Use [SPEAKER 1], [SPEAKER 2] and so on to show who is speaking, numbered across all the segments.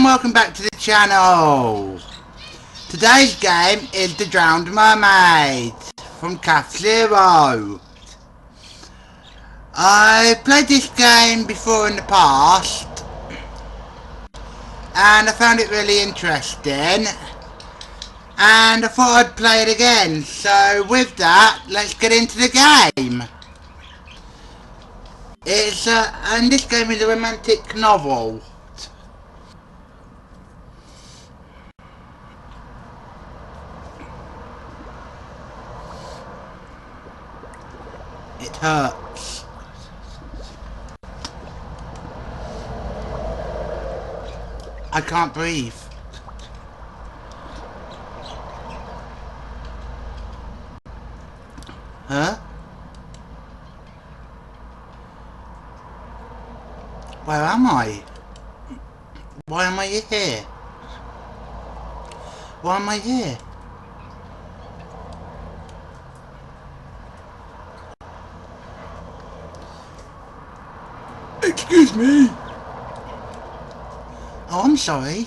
[SPEAKER 1] welcome back to the channel. Today's game is The Drowned Mermaid from Café. I played this game before in the past and I found it really interesting and I thought I'd play it again. So with that, let's get into the game. And this game is a romantic novel. It hurts. I can't breathe. Huh? Where am I? Why am I here? Why am I here? Excuse me. Oh, I'm sorry.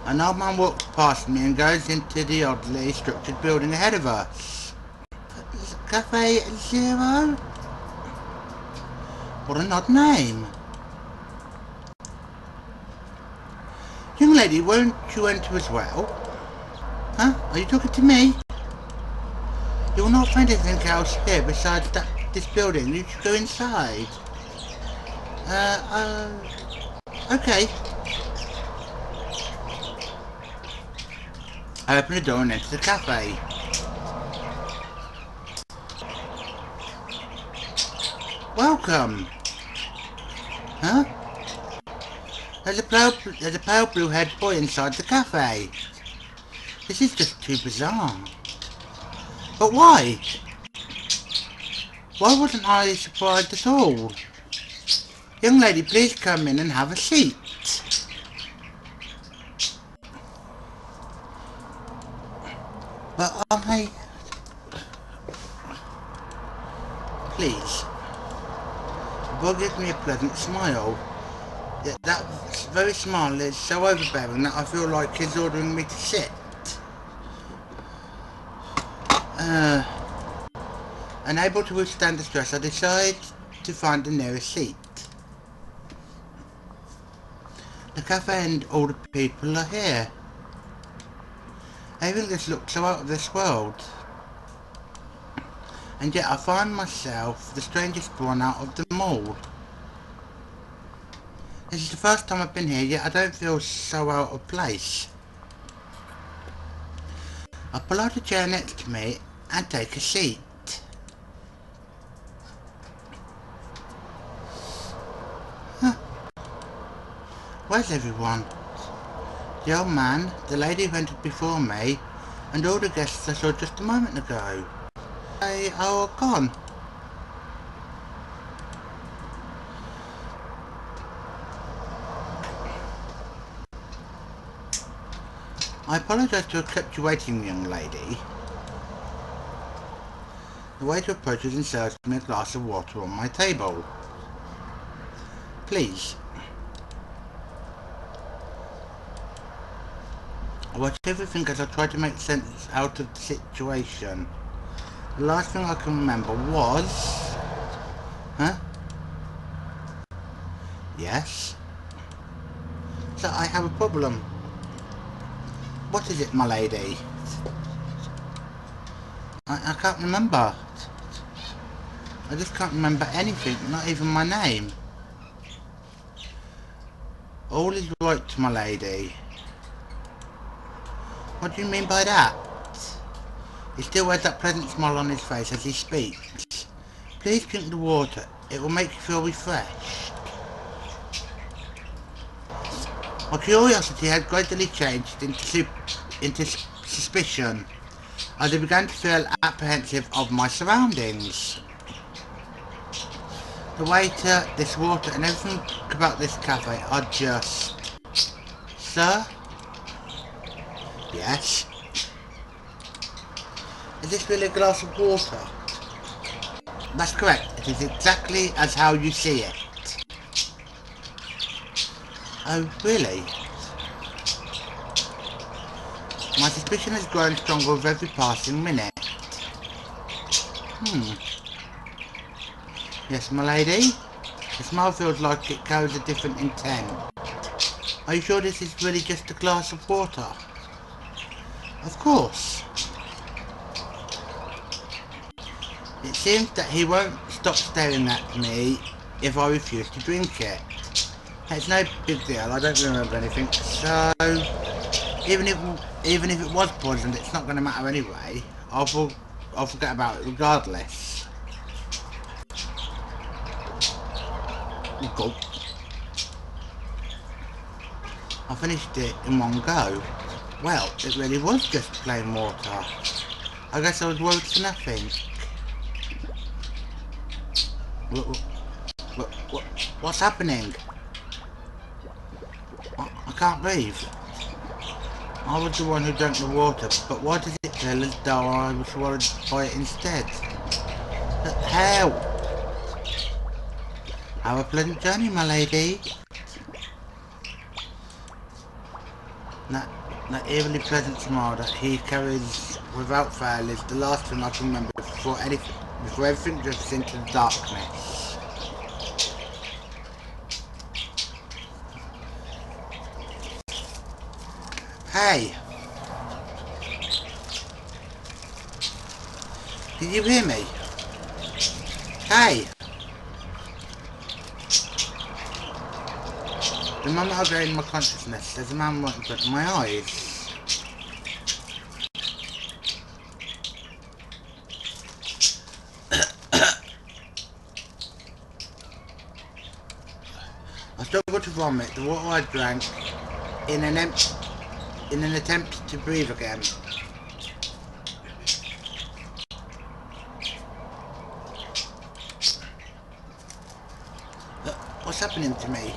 [SPEAKER 1] An old man walks past me and goes into the oddly structured building ahead of us. Café Zero? What an odd name. Young lady, won't you enter as well? Huh? Are you talking to me? You will not find anything else here besides this building. You should go inside. Okay. I open the door and enter the cafe. Welcome. Huh? There's a pale blue-haired boy inside the cafe. This is just too bizarre. But why? Why wasn't I surprised at all? Young lady, please come in and have a seat. But Please. The boy gives me a pleasant smile. Yet that very smile is so overbearing that I feel like he's ordering me to sit. Unable to withstand the stress, I decide to find the nearest seat. The cafe and all the people are here. Everything just looks so out of this world. And yet I find myself the strangest one out of them all. This is the first time I've been here, yet I don't feel so out of place. I pull out a chair next to me and take a seat. Huh. Where's everyone? The old man, the lady who entered before me, and all the guests I saw just a moment ago. They are all gone. I apologise to have kept you waiting, young lady. The waiter approaches and serves me a glass of water on my table. Please. I watch everything as I try to make sense out of the situation. The last thing I can remember was... Huh? Yes? So I have a problem. What is it, my lady? I can't remember. I just can't remember anything, not even my name. All is right, my lady. What do you mean by that? He still wears that pleasant smile on his face as he speaks. Please drink the water. It will make you feel refreshed. My curiosity had gradually changed into suspicion as I began to feel apprehensive of my surroundings. The waiter, this water and everything about this cafe are just... Sir? Yes? Is this really a glass of water? That's correct. It is exactly as how you see it. Oh, really? My suspicion has grown stronger with every passing minute. Yes, my lady? The smell feels like it carries a different intent. Are you sure this is really just a glass of water? Of course. It seems that he won't stop staring at me if I refuse to drink it. It's no big deal, I don't remember anything, so even if it was poisoned, it's not going to matter anyway. I'll forget about it regardless. Gulp. I finished it in one go. Well, it really was just plain water. I guess I was worried for nothing. What's happening? I can't breathe. I was the one who drank the water, but why does it feel as though I was swallowed by it instead? How? Have a pleasant journey, my lady. That eerily pleasant smile that he carries without fail is the last thing I can remember before everything drifts into the darkness. Hey! Did you hear me? Hey! The moment I gained my consciousness, there's a man right in front of my eyes. I struggled to vomit the water I drank in an attempt to breathe again. What's happening to me?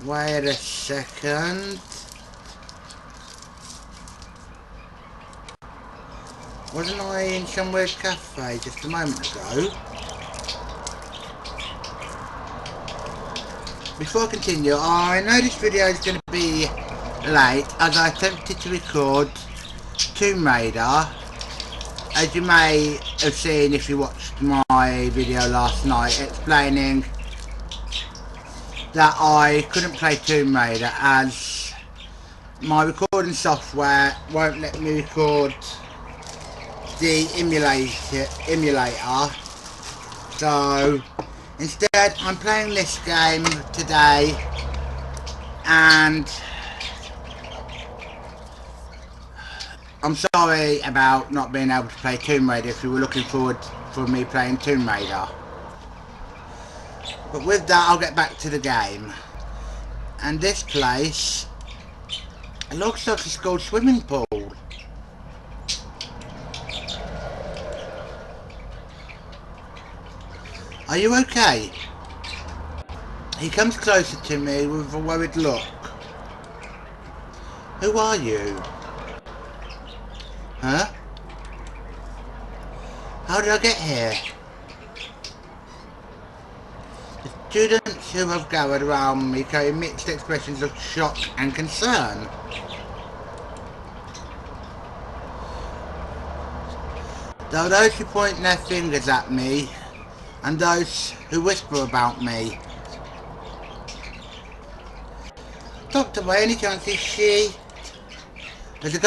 [SPEAKER 1] Wait a second. Wasn't I in somewhere's cafe just a moment ago? Before I continue, I know this video is going to be late as I attempted to record Tomb Raider. As you may have seen if you watched my video last night explaining that I couldn't play Tomb Raider as my recording software won't let me record the emulator. So instead I'm playing this game today, and I'm sorry about not being able to play Tomb Raider if you were looking forward for me playing Tomb Raider. But with that, I'll get back to the game. And this place, it looks like a school swimming pool. Are you okay? He comes closer to me with a worried look. Who are you? Huh? How did I get here? The students who have gathered around me carry mixed expressions of shock and concern. There are those who point their fingers at me, and those who whisper about me. Doctor, by any chance is she? There's a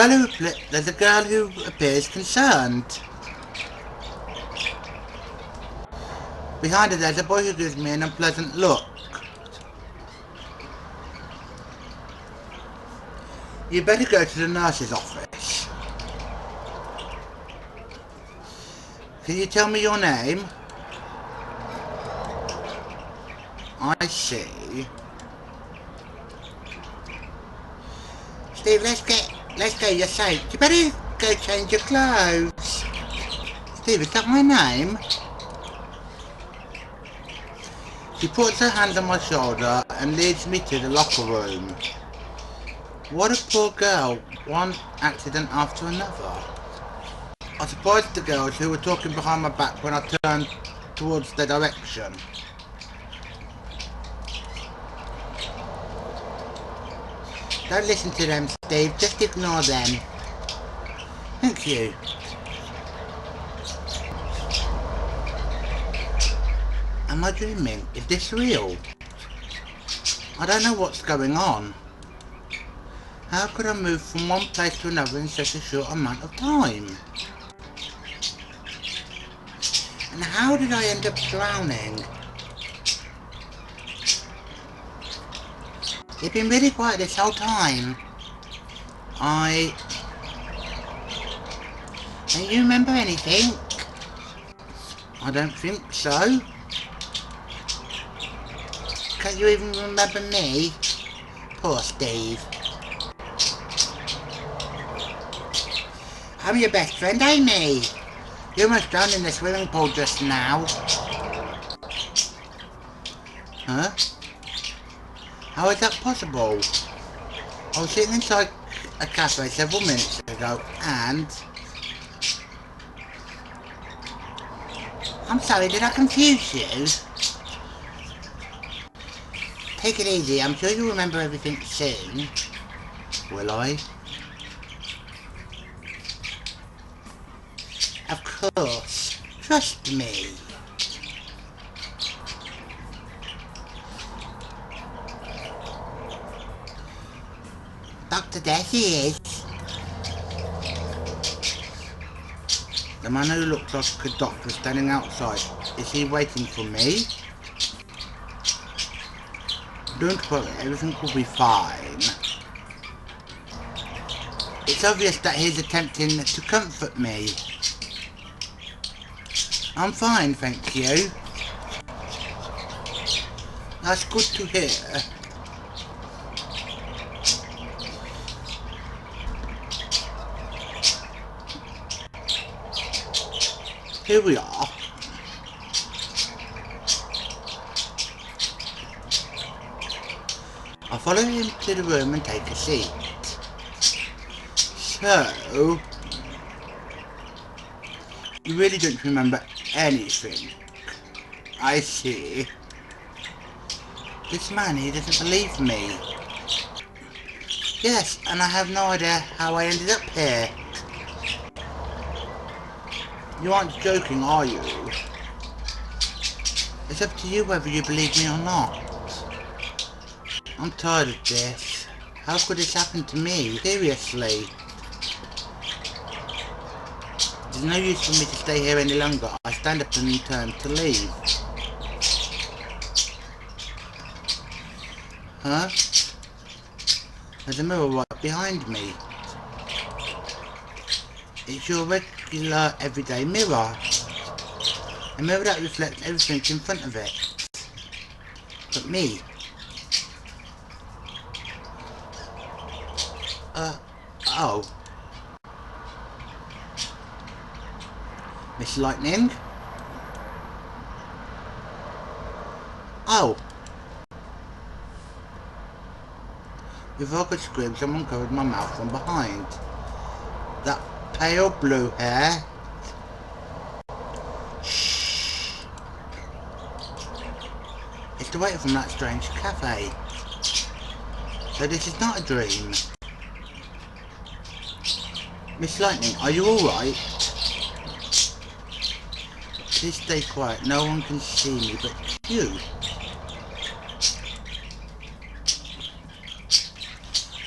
[SPEAKER 1] girl who appears concerned. Behind her there's a boy who gives me an unpleasant look. You better go to the nurse's office. Can you tell me your name? I see. Steve, let's go, you're safe. You better go change your clothes. Steve, is that my name? She puts her hand on my shoulder and leads me to the locker room. What a poor girl, one accident after another. I surprised the girls who were talking behind my back when I turned towards their direction. Don't listen to them, Steve. Just ignore them. Thank you. Am I dreaming? Is this real? I don't know what's going on. How could I move from one place to another in such a short amount of time? And how did I end up drowning? You've been really quiet this whole time. Don't you remember anything? I don't think so. Can't you even remember me? Poor Steve. I'm your best friend, Amy. You almost drowned in the swimming pool just now. Huh? How is that possible? I was sitting inside a cafe several minutes ago and... I'm sorry, did I confuse you? Take it easy, I'm sure you'll remember everything soon. Will I? Of course. Trust me. Dr. Death, he is. The man who looks like a doctor is standing outside. Is he waiting for me? Don't worry, everything will be fine. It's obvious that he's attempting to comfort me. I'm fine, thank you. That's good to hear. Here we are. I'll follow him to the room and take a seat. So, you really don't remember anything. I see. This man, he doesn't believe me. Yes, and I have no idea how I ended up here. You aren't joking, are you? It's up to you whether you believe me or not. I'm tired of this. How could this happen to me? Seriously. There's no use for me to stay here any longer. I stand up and turn to leave. Huh? There's a mirror right behind me. It's your regular everyday mirror. A mirror that reflects everything in front of it. But me. Oh. Miss Lightning? Oh. Before I could scream, someone covered my mouth from behind. That pale blue hair. Shh. It's the waiter from that strange cafe. So this is not a dream. Miss Lightning, are you alright? Please stay quiet, no one can see me but you.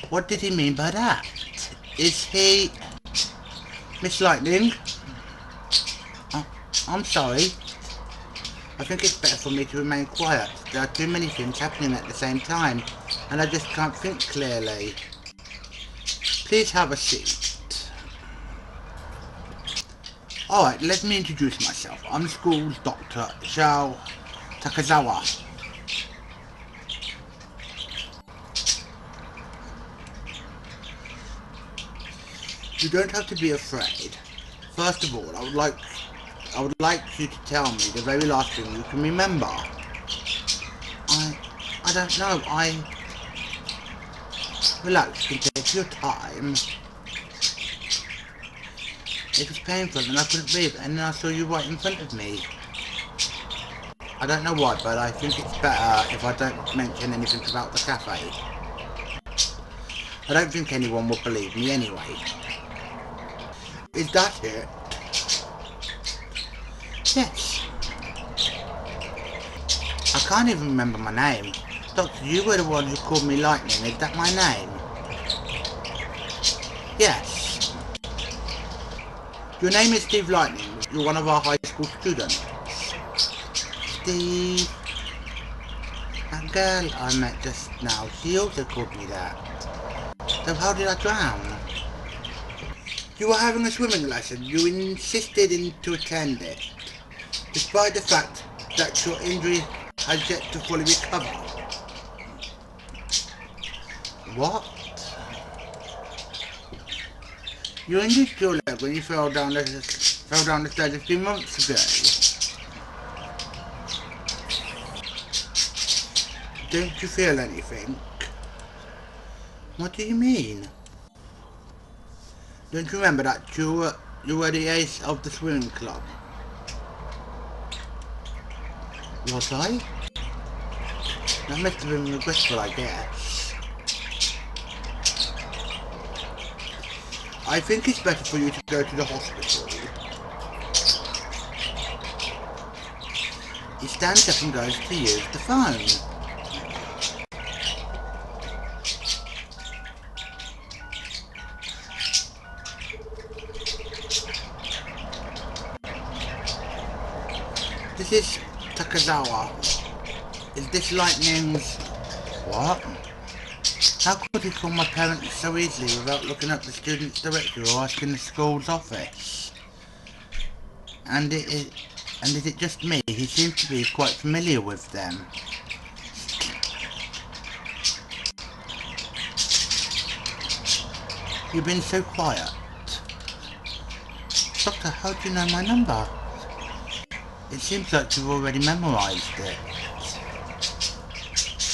[SPEAKER 1] What did he mean by that? Is he... Miss Lightning? I'm sorry. I think it's better for me to remain quiet. There are too many things happening at the same time, and I just can't think clearly. Please have a seat. Alright, let me introduce myself. I'm the school's Dr. Shao Takazawa. You don't have to be afraid. First of all, I would like you to tell me the very last thing you can remember. I don't know. Relax, you can take your time. It was painful and I couldn't breathe, and then I saw you right in front of me. I don't know why, but I think it's better if I don't mention anything about the cafe. I don't think anyone will believe me anyway. Is that it? Yes. I can't even remember my name. Doctor, you were the one who called me Lightning. Is that my name? Yes. Your name is Steve Lightning. You're one of our high school students. Steve... That girl I met just now, she also called me that. So how did I drown? You were having a swimming lesson. You insisted to attend it, despite the fact that your injury has yet to fully recover. What? You injured your leg when you fell down the stairs a few months ago. Don't you feel anything? What do you mean? Don't you remember that you were the ace of the swimming club? Was I? That must have been regretful, I guess. I think it's better for you to go to the hospital. He stands up and goes to use the phone. This is Takazawa. Is this Lightning's... What? How could he call my parents so easily without looking up the student's directory or asking the school's office? And is it just me? He seems to be quite familiar with them. You've been so quiet. Doctor, how do you know my number? It seems like you've already memorised it.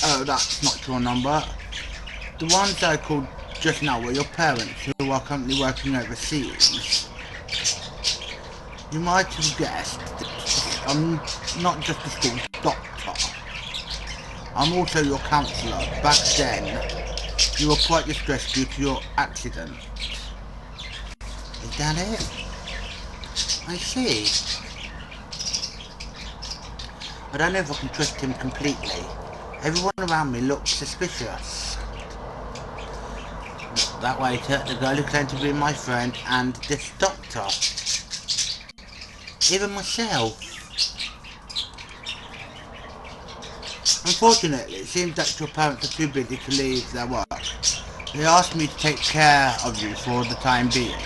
[SPEAKER 1] Oh, that's not your number. The ones I called just now were your parents, who are currently working overseas. You might have guessed that I'm not just the school's doctor. I'm also your counsellor. Back then, you were quite distressed due to your accident. Is that it? I see. I don't know if I can trust him completely. Everyone around me looks suspicious. That waiter, the girl who claimed to be my friend, and this doctor. Even myself. Unfortunately, it seems that your parents are too busy to leave their work. They asked me to take care of you for the time being.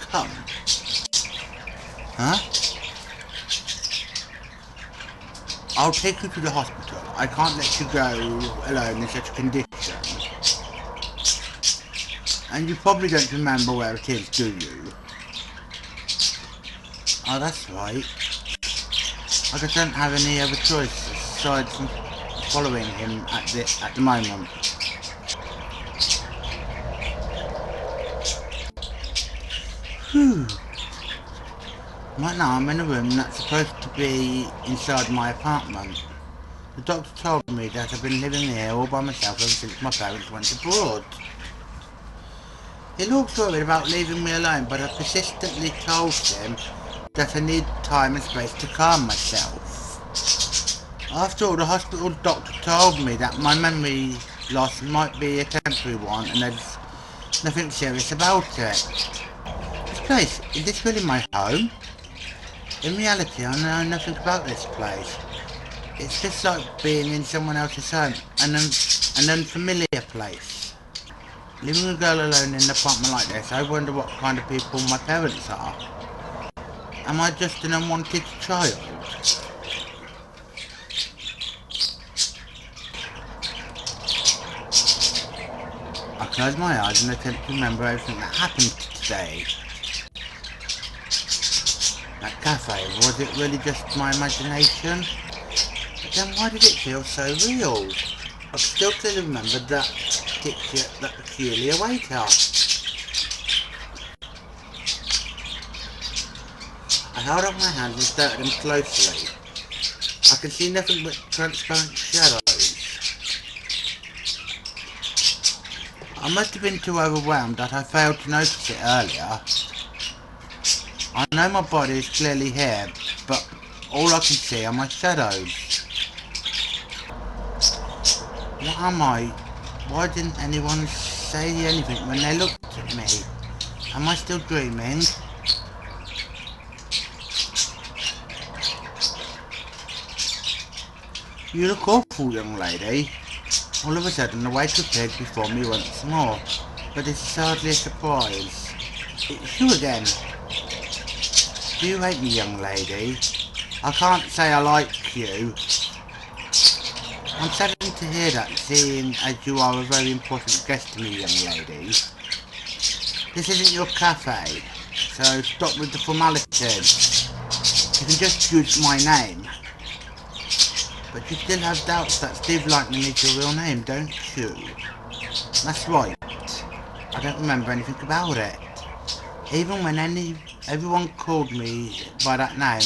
[SPEAKER 1] Come. Huh? I'll take you to the hospital. I can't let you go alone in such a condition. And you probably don't remember where it is, do you? Oh, that's right. I just don't have any other choice aside from following him at the moment. Whew. Right now I'm in a room that's supposed to be inside my apartment. The doctor told me that I've been living here all by myself ever since my parents went abroad. He looks worried about leaving me alone, but I persistently told him that I need time and space to calm myself. After all, the hospital doctor told me that my memory loss might be a temporary one and there's nothing serious about it. This place, is this really my home? In reality, I know nothing about this place. It's just like being in someone else's home, an unfamiliar place. Leaving a girl alone in an apartment like this, I wonder what kind of people my parents are. Am I just an unwanted child? I close my eyes and attempt to remember everything that happened today. That cafe, was it really just my imagination? But then why did it feel so real? I still clearly remember that peculiar waiter. I held up my hands and stared at him closely. I could see nothing but transparent shadows. must have been too overwhelmed that I failed to notice it earlier. I know my body is clearly here, but all I can see are my shadows. What am I? Why didn't anyone say anything when they looked at me? Am I still dreaming? You look awful, young lady. All of a sudden the waiter appeared before me once more, but this is hardly a surprise. It's you again. Do you hate me, young lady? I can't say I like you. I'm saddened to hear that, seeing as you are a very important guest to me, young lady. This isn't your cafe, so stop with the formalities. You can just use my name. But you still have doubts that Steve Lightning is your real name, don't you? That's right. I don't remember anything about it. Even when everyone called me by that name,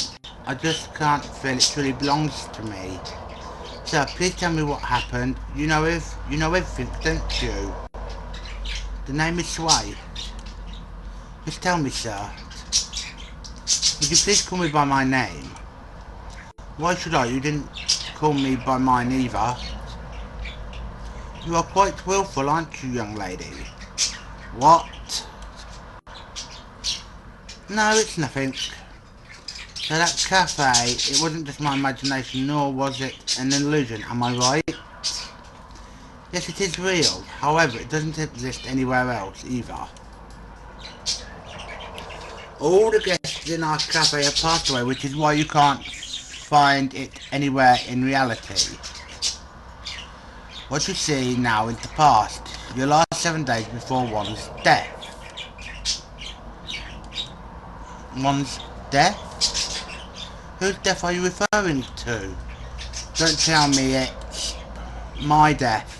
[SPEAKER 1] I just can't feel it truly belongs to me. Sir, please tell me what happened. You know everything, don't you? The name is Sway. Just tell me, sir. Would you please call me by my name? Why should I? You didn't call me by mine either. You are quite willful, aren't you, young lady? What? No, it's nothing. So that cafe, it wasn't just my imagination, nor was it an illusion, am I right? Yes, it is real. However, it doesn't exist anywhere else either. All the guests in our cafe have passed away, which is why you can't find it anywhere in reality. What you see now is the past. Your last 7 days before one's death. One's death? Whose death are you referring to? Don't tell me it's my death.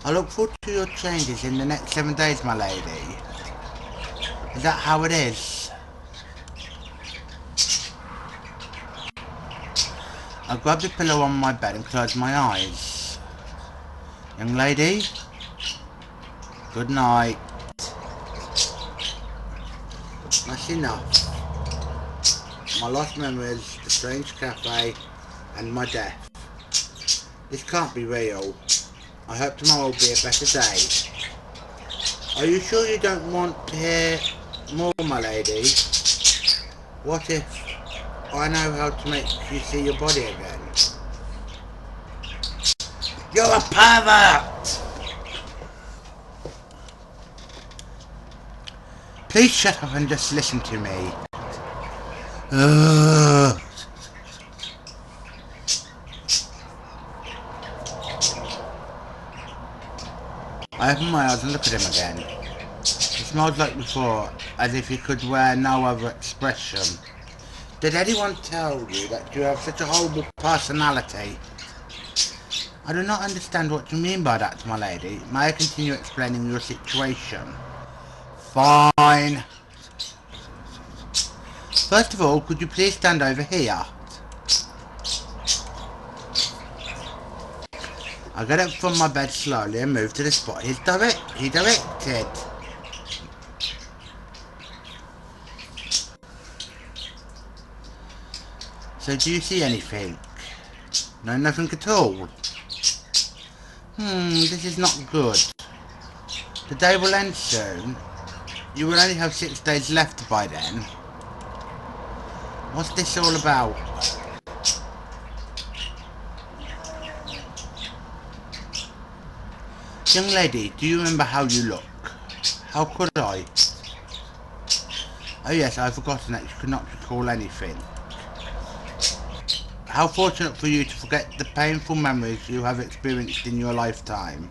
[SPEAKER 1] I look forward to your changes in the next 7 days, my lady. Is that how it is? I grabbed the pillow on my bed and closed my eyes. Young lady, good night. That's enough. My lost memories, the strange cafe, and my death. This can't be real. I hope tomorrow will be a better day. Are you sure you don't want to hear more, my lady? What if I know how to make you see your body again? You're a pervert! Please shut up and just listen to me. Ugh. I opened my eyes and looked at him again. He smiled like before, as if he could wear no other expression. Did anyone tell you that you have such a horrible personality? I do not understand what you mean by that, my lady. May I continue explaining your situation? Fine. First of all, could you please stand over here? I got up from my bed slowly and moved to the spot he directed. So do you see anything? No, nothing at all. This is not good. The day will end soon. You will only have 6 days left by then. What's this all about? Young lady, do you remember how you look? How could I? Oh yes, I've forgotten that you could not recall anything. How fortunate for you to forget the painful memories you have experienced in your lifetime.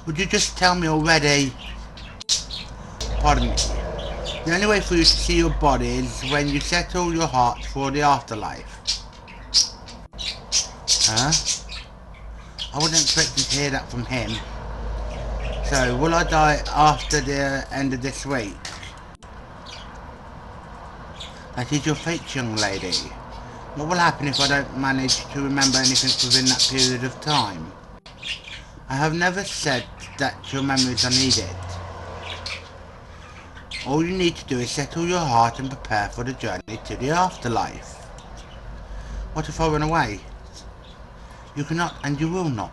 [SPEAKER 1] Would you just tell me already? Pardon me. The only way for you to see your body is when you settle your heart for the afterlife. Huh? I wasn't expecting to hear that from him. So, will I die after the end of this week? That is your fate, young lady. What will happen if I don't manage to remember anything within that period of time? I have never said that your memories are needed. All you need to do is settle your heart and prepare for the journey to the afterlife. What if I run away? You cannot and you will not.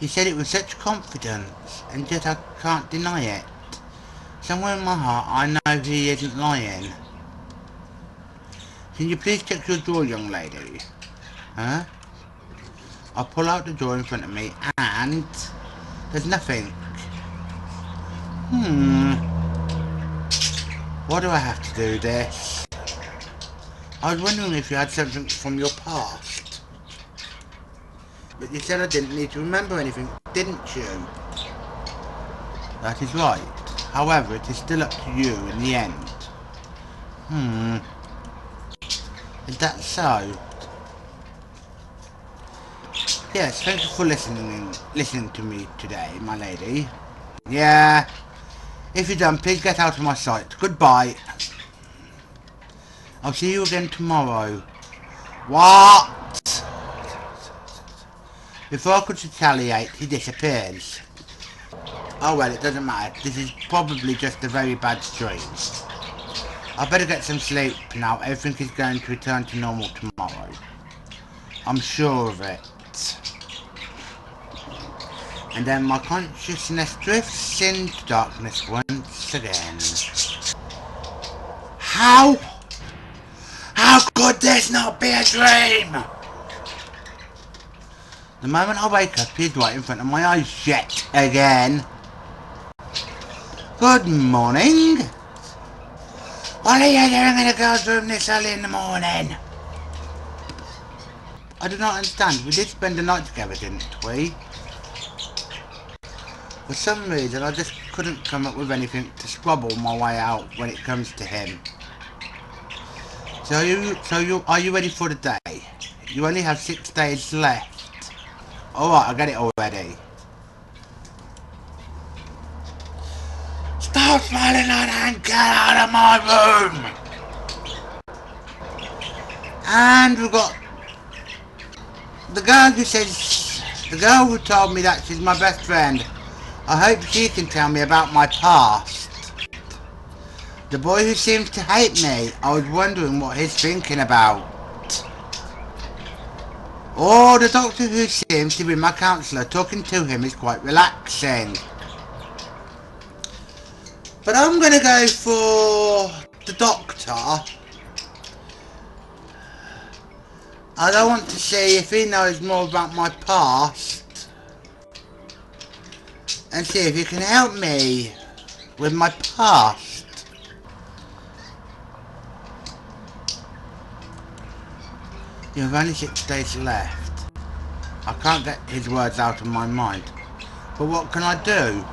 [SPEAKER 1] He said it with such confidence, and yet I can't deny it. Somewhere in my heart I know he isn't lying. Can you please check your drawer, young lady? Huh? I pull out the drawer in front of me and there's nothing. Why do I have to do this? I was wondering if you had something from your past. But you said I didn't need to remember anything, didn't you? That is right. However, it is still up to you in the end. Is that so? Yes, thank you for listening to me today, my lady. Yeah. If you're done, please get out of my sight. Goodbye. I'll see you again tomorrow. What? Before I could retaliate, he disappears. Oh well, it doesn't matter. This is probably just a very bad dream. I better get some sleep now. Everything is going to return to normal tomorrow. I'm sure of it. And then my consciousness drifts into darkness once again. How? How could this not be a dream? The moment I wake up, he's right in front of my eyes yet again. Good morning. What are you doing in the girls' room this early in the morning? I do not understand. We did spend the night together, didn't we? For some reason, I just couldn't come up with anything to squabble my way out when it comes to him. So are you ready for the day? You only have 6 days left. Alright, I get it already. Stop smiling and get out of my room! And we've got the girl who told me that she's my best friend. I hope she can tell me about my past. The boy who seems to hate me, I was wondering what he's thinking about. Oh, the doctor who seems to be my counsellor, talking to him is quite relaxing. But I'm gonna go for the doctor. I want to see if he knows more about my past. And see if he can help me with my past. You have only 6 days left. I can't get his words out of my mind. But what can I do?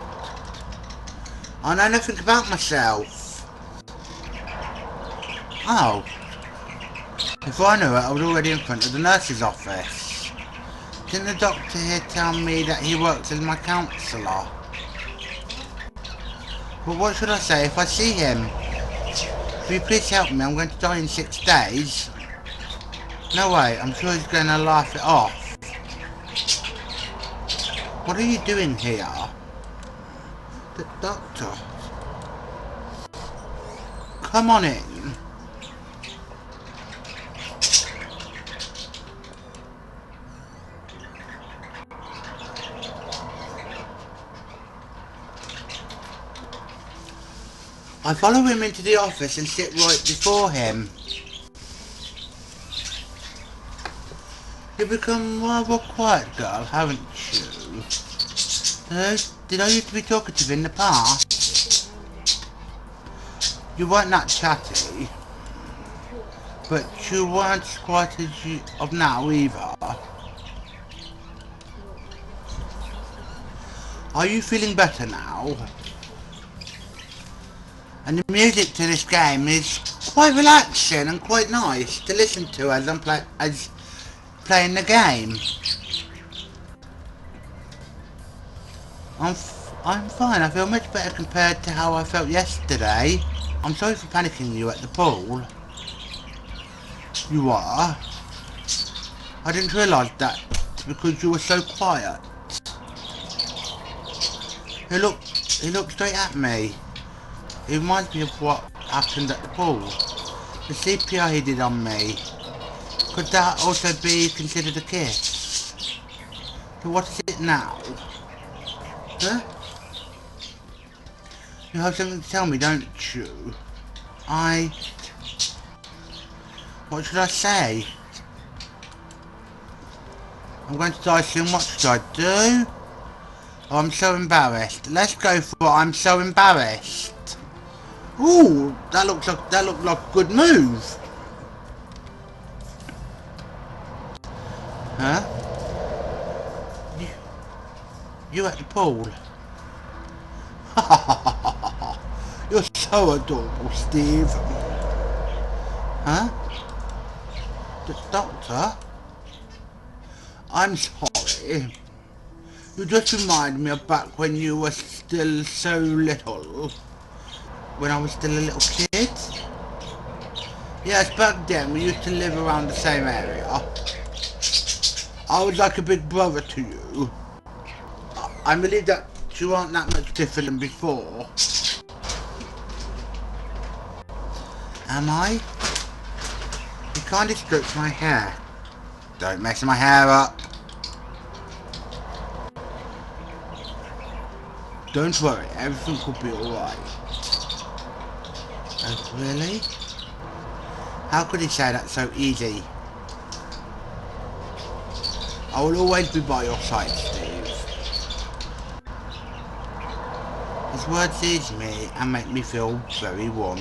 [SPEAKER 1] I know nothing about myself. Oh. If I knew it, I was already in front of the nurse's office. Didn't the doctor here tell me that he works as my counsellor? But what should I say if I see him? Will you please help me? I'm going to die in 6 days. No way, I'm sure he's going to laugh it off. What are you doing here? The doctor. Come on in. I follow him into the office and sit right before him. You've become rather quiet, girl, haven't you? Did I used to be talkative in the past? You weren't that chatty, but you weren't as quiet as you of now either. Are you feeling better now? And the music to this game is quite relaxing and quite nice to listen to as I'm playing the game. I'm fine. I feel much better compared to how I felt yesterday. I'm sorry for panicking you at the pool. You are? I didn't realise that because you were so quiet. He looked straight at me. It reminds me of what happened at the pool. The CPR he did on me. Could that also be considered a kiss? So what is it now? Huh? You have something to tell me, don't you? What should I say? I'm going to die soon, what should I do? Oh, I'm so embarrassed. Let's go for it, I'm so embarrassed. Ooh, that looked like a good move. Huh? You at the pool? You're so adorable, Steve. Huh? The doctor? I'm sorry. You just remind me of back when you were still so little. When I was still a little kid. Yes, back then we used to live around the same area. I was like a big brother to you. I believe that you aren't that much different than before. Am I? You kindly stroked my hair. Don't mess my hair up. Don't worry, everything will be alright. Oh, really? How could he say that so easy? I will always be by your side, Steve. His words ease me and make me feel very warm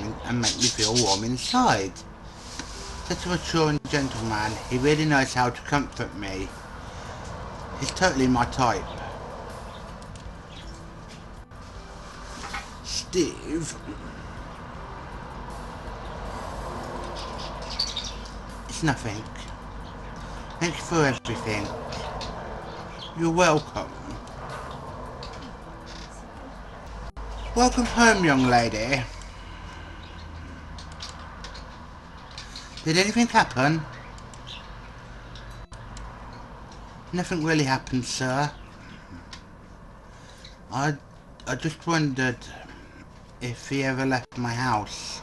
[SPEAKER 1] inside. Such a mature and gentle man, he really knows how to comfort me. He's totally my type. Steve. It's nothing. Thank you for everything. You're welcome. Welcome home, young lady. Did anything happen? Nothing really happened, sir. I just wondered if he ever left my house.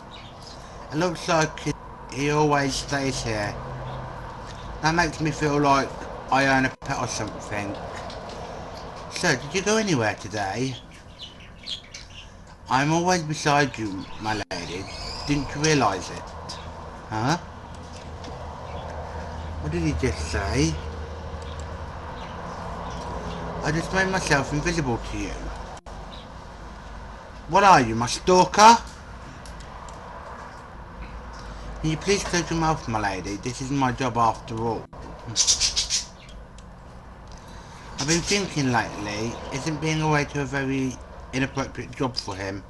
[SPEAKER 1] It looks like he always stays here. That makes me feel like I own a pet or something. So, did you go anywhere today? I'm always beside you, my lady. Didn't you realise it? Huh? What did he just say? I just made myself invisible to you. What are you, my stalker? Can you please close your mouth, my lady? This is my job after all. I've been thinking lately, isn't being away to a very inappropriate job for him?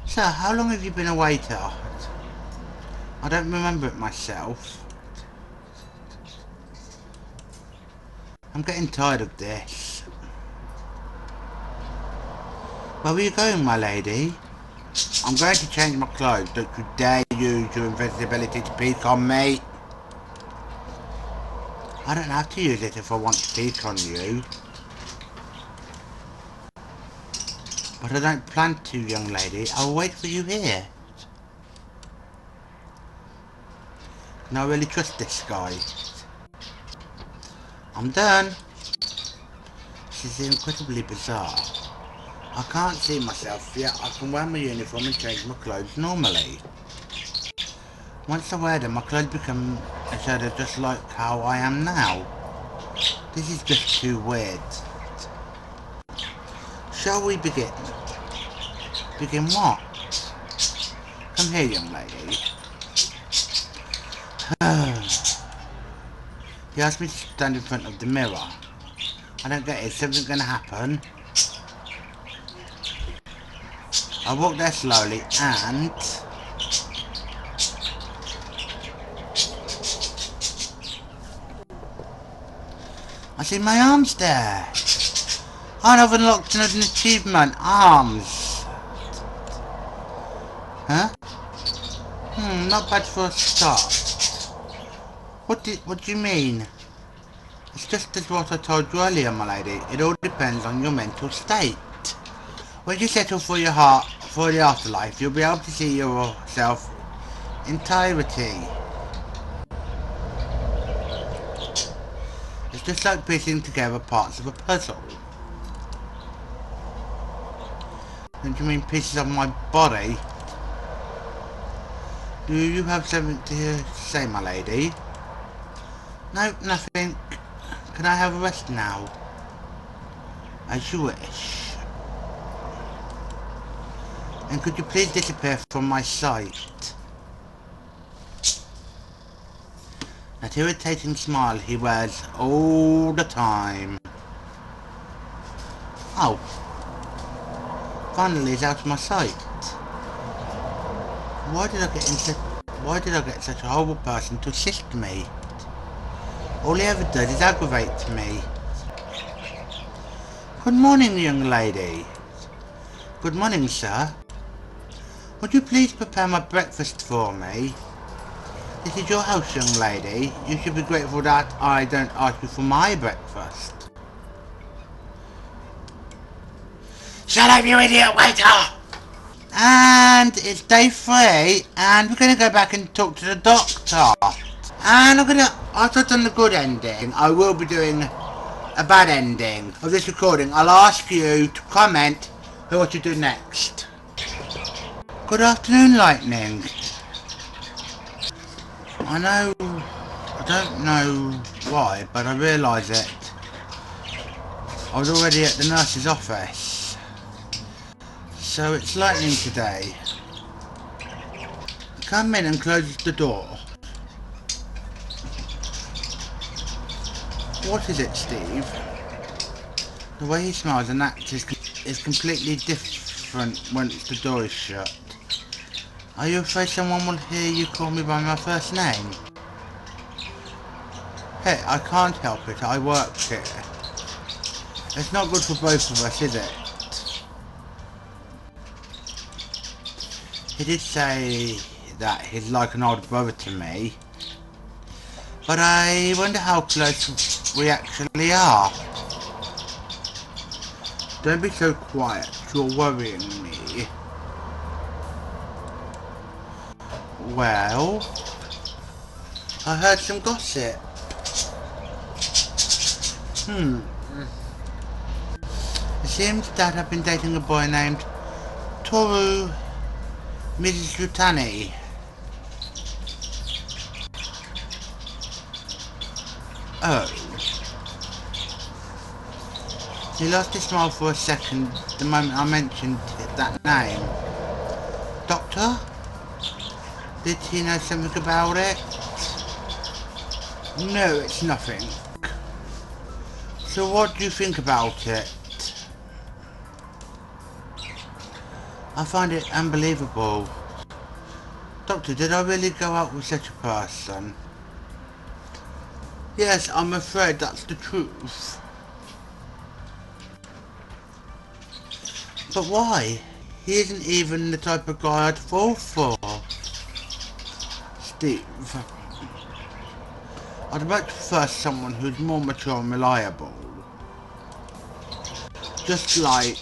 [SPEAKER 1] Sir, how long have you been a waiter? I don't remember it myself. I'm getting tired of this. Where were you going, my lady? I'm going to change my clothes. Don't you dare use your invisibility to peek on me. I don't have to use it if I want to peek on you. But I don't plan to, young lady. I'll wait for you here. Can I really trust this guy? I'm done. This is incredibly bizarre. I can't see myself, yet I can wear my uniform and change my clothes normally. Once I wear them, my clothes become a shadow just like how I am now. This is just too weird. Shall we begin? Begin what? Come here, young lady. He asked me to stand in front of the mirror. I don't get it. Is something going to happen? I walk there slowly and... I see my arms there. I've unlocked an achievement. Arms. Huh? Not bad for a start. What do you mean? It's just as what I told you earlier, my lady. It all depends on your mental state. When you settle for your heart, for the afterlife, you'll be able to see yourself entirety. It's just like piecing together parts of a puzzle. Don't you mean pieces of my body? Do you have something to say, my lady? No, nothing. Can I have a rest now? As you wish. And could you please disappear from my sight? That irritating smile he wears all the time. Oh. Finally he's out of my sight. Why did I get such a horrible person to assist me? All he ever does is aggravate me. Good morning, young lady. Good morning, sir. Would you please prepare my breakfast for me? This is your house, young lady. You should be grateful that I don't ask you for my breakfast. Shut up, you idiot waiter! And it's day 3, and we're gonna go back and talk to the doctor. And after I've done the good ending, I will be doing a bad ending of this recording. I'll ask you to comment on what you do next. Good afternoon, Lightning. I don't know why, but I realise that I was already at the nurse's office. So it's Lightning today. Come in and close the door. What is it, Steve? The way he smiles and acts is completely different once the door is shut. Are you afraid someone will hear you call me by my first name? Hey, I can't help it, I work here. It's not good for both of us, is it? He did say that he's like an older brother to me. But I wonder how close we actually are. Don't be so quiet, you're worrying me. Well, I heard some gossip. It seems that I've been dating a boy named Toru Mizutani. Oh. He lost his smile for a second the moment I mentioned that name. Doctor? Did he know something about it? No, it's nothing. So what do you think about it? I find it unbelievable. Doctor, did I really go out with such a person? Yes, I'm afraid that's the truth. But why? He isn't even the type of guy I'd fall for. Steve, I'd much prefer someone who's more mature and reliable. Just like...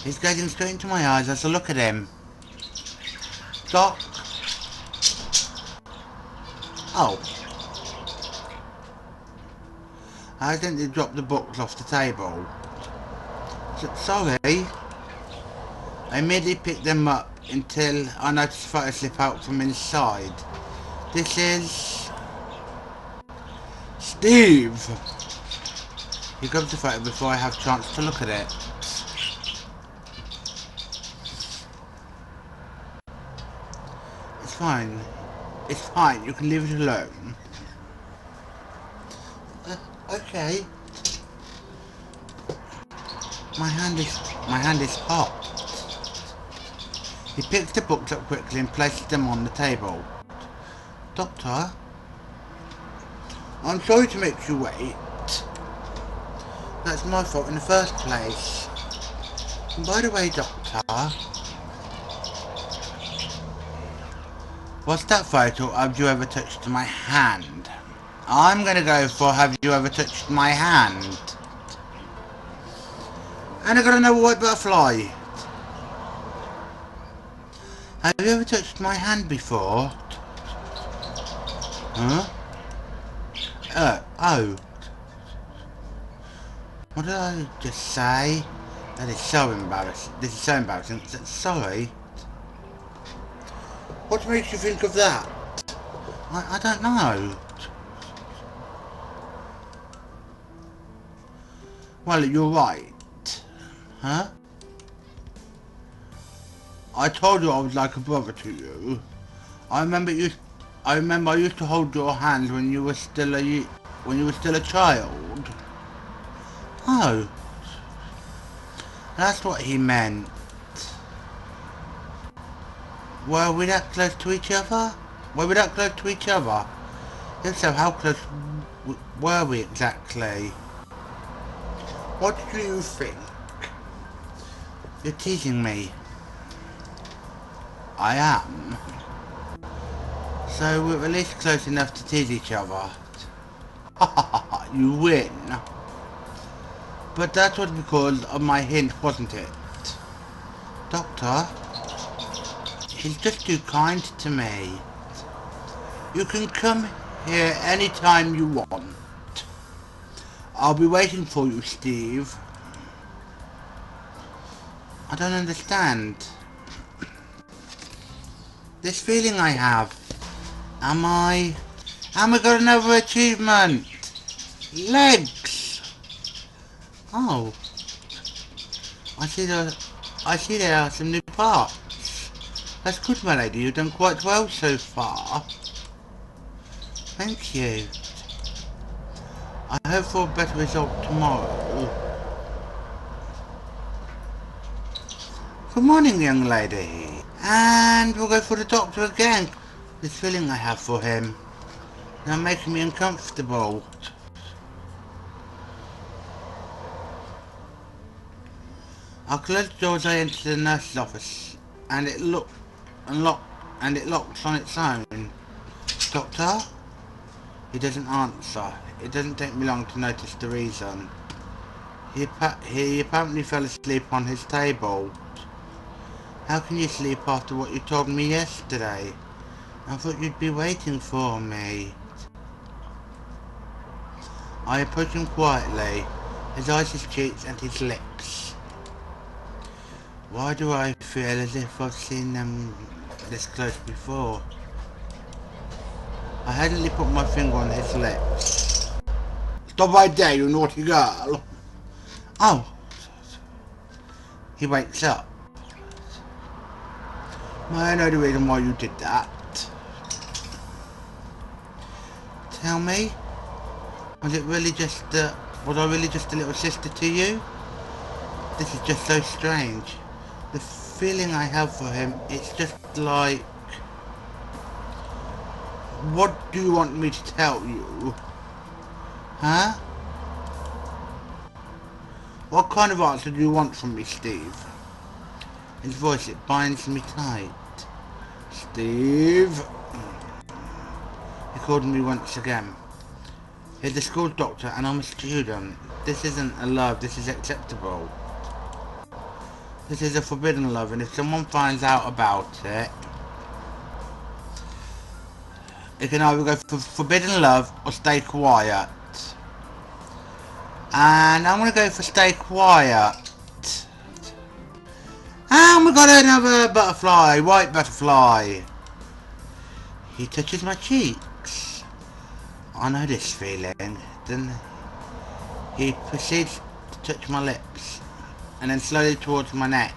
[SPEAKER 1] He's gazing straight into my eyes as I look at him. Doc? Oh. I accidentally dropped the books off the table. Sorry. I immediately picked them up until I noticed a photo slip out from inside. This is... Steve! He grabs the photo before I have a chance to look at it. It's fine. It's fine, you can leave it alone. Okay. My hand is hot. He picks the books up quickly and places them on the table. Doctor? I'm sorry to make you wait. That's my fault in the first place. And by the way, Doctor, was that photo of you ever touched my hand? I'm gonna go for have you ever touched my hand? And I got another white butterfly. Have you ever touched my hand before? Huh? Oh. What did I just say? That is so embarrassing. This is so embarrassing. Sorry. What makes you think of that? I don't know. Well, you're right. Huh? I told you I was like a brother to you. I remember I used to hold your hand when you were still a child. Oh, that's what he meant. Were we that close to each other? Were we that close to each other? If so, how close were we exactly? What do you think? You're teasing me. I am. So we're at least close enough to tease each other. Ha ha ha ha, you win. But that was because of my hint, wasn't it? Doctor, he's just too kind to me. You can come here anytime you want. I'll be waiting for you, Steve. I don't understand. This feeling I have. Am I got another achievement? Legs! Oh. I see there are some new parts. That's good, my lady. You've done quite well so far. Thank you. I hope for a better result tomorrow. Good morning, young lady. And we'll go for the doctor again. This feeling I have for him. Now making me uncomfortable. I closed the door as I entered the nurse's office, and it locks on its own. Doctor? He doesn't answer. It doesn't take me long to notice the reason. He apparently fell asleep on his table. How can you sleep after what you told me yesterday? I thought you'd be waiting for me. I approach him quietly, his eyes, his cheeks, and his lips. Why do I feel as if I've seen them this close before? I hurriedly put my finger on his lips. Stop right there, you naughty girl! Oh! He wakes up. May I know the reason why you did that? Tell me? Was I really just a little sister to you? This is just so strange. The feeling I have for him, it's just like... What do you want me to tell you? Huh? What kind of answer do you want from me, Steve? His voice, it binds me tight. Steve? He called me once again. He's a school doctor and I'm a student. This isn't a love, this is acceptable. This is a forbidden love, and if someone finds out about it, it can either go for forbidden love or stay quiet. And I'm gonna go for stay quiet. And we got another butterfly, white butterfly. He touches my cheeks. I know this feeling. Then he proceeds to touch my lips, and then slowly towards my neck,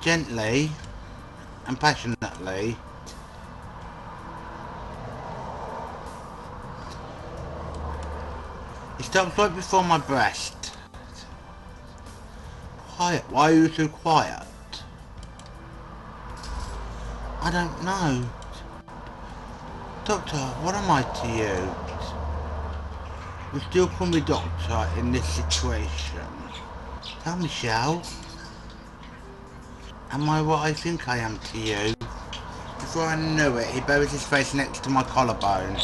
[SPEAKER 1] gently and passionately. He stops right before my breast. Quiet, why are you so quiet? I don't know. Doctor, what am I to you? You still call me doctor in this situation. Tell me, Shell. Am I what I think I am to you? Before I knew it, he buries his face next to my collarbone.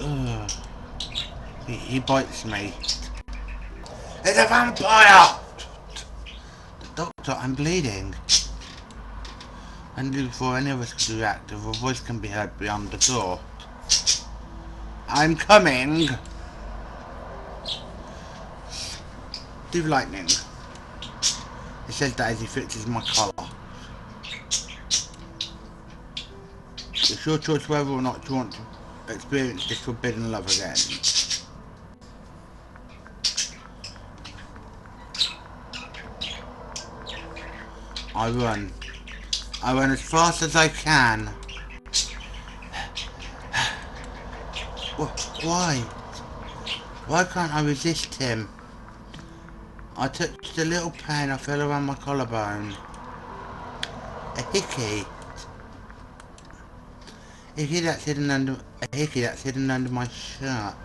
[SPEAKER 1] Ugh. He bites me. It's a vampire! Doctor, I'm bleeding. And before any of us could react, a voice can be heard beyond the door. I'm coming! Do lightning. It says that as he fixes my collar. It's your choice whether or not you want to experience this forbidden love again. I run. I run as fast as I can. Why? Why can't I resist him? I touched a little pain I felt around my collarbone. A hickey. A hickey that's hidden under my shirt.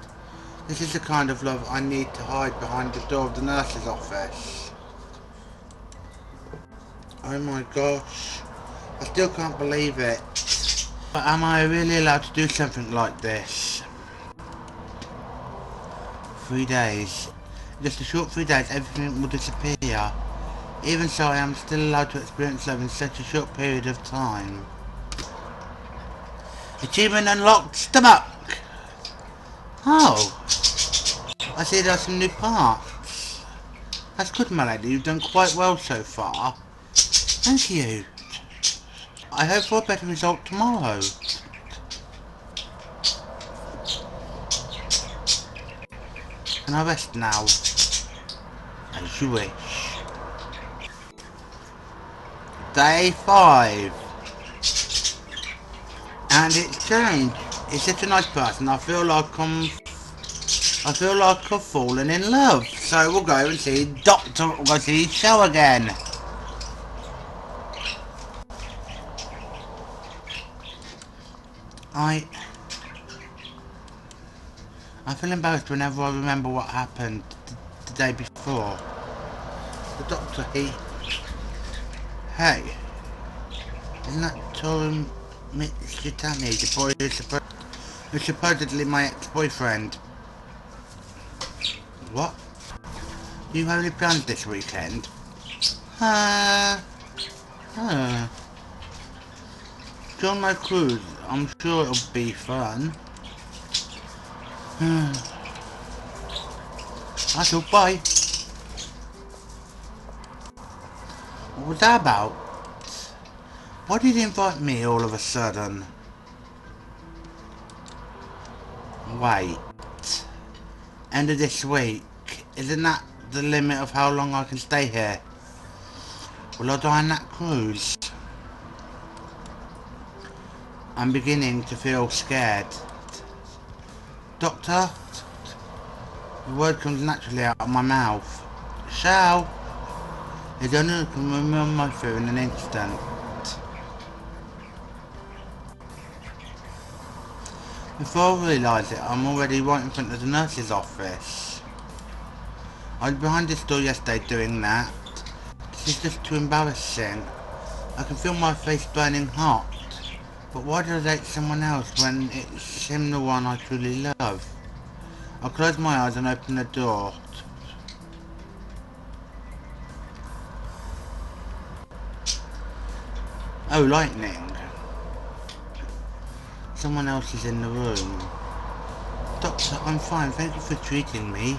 [SPEAKER 1] This is the kind of love I need to hide behind the door of the nurse's office. Oh my gosh. I still can't believe it. But am I really allowed to do something like this? 3 days. Just a short 3 days, everything will disappear. Even so, I am still allowed to experience love in such a short period of time. Achievement unlocked, stomach! Oh, I see there are some new parts. That's good, my lady, you've done quite well so far. Thank you. I hope for a better result tomorrow. Can I rest now? As you wish. Day 5. And it's changed. He's such a nice person. I feel like I've fallen in love. So we'll go and see Doctor. We'll go see his show again. I feel embarrassed whenever I remember what happened the day before. The doctor, hey, isn't that Torum Mitchitani, the boy who's supposedly my ex-boyfriend? What? Do you have any plans this weekend? Join my cruise. I'm sure it'll be fun. That's all, bye. What was that about? Why did he invite me all of a sudden? Wait. End of this week. Isn't that the limit of how long I can stay here? Will I die on that cruise? I'm beginning to feel scared. Doctor? The word comes naturally out of my mouth. Shall? It only can remember my fear in an instant. Before I realise it, I'm already right in front of the nurse's office. I was behind this door yesterday doing that. This is just too embarrassing. I can feel my face burning hot. But why do I date someone else when it's him the one I truly love? I'll close my eyes and open the door. Oh, lightning. Someone else is in the room. Doctor, I'm fine, thank you for treating me.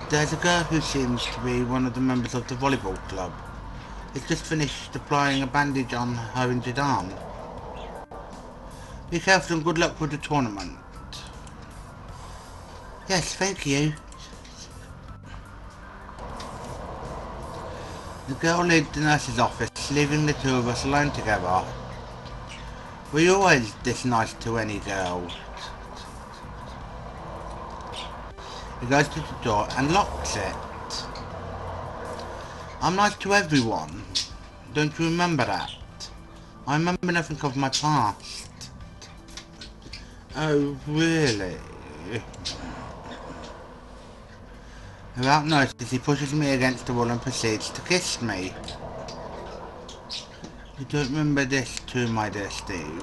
[SPEAKER 1] There's a girl who seems to be one of the members of the volleyball club. He's just finished applying a bandage on her injured arm. Be careful and good luck with the tournament. Yes, thank you. The girl leaves the nurse's office, leaving the two of us alone together. Were you always this nice to any girl? He goes to the door and locks it. I'm nice to everyone. Don't you remember that? I remember nothing of my past. Oh, really? Without notice, he pushes me against the wall and proceeds to kiss me. You don't remember this too, my dear Steve?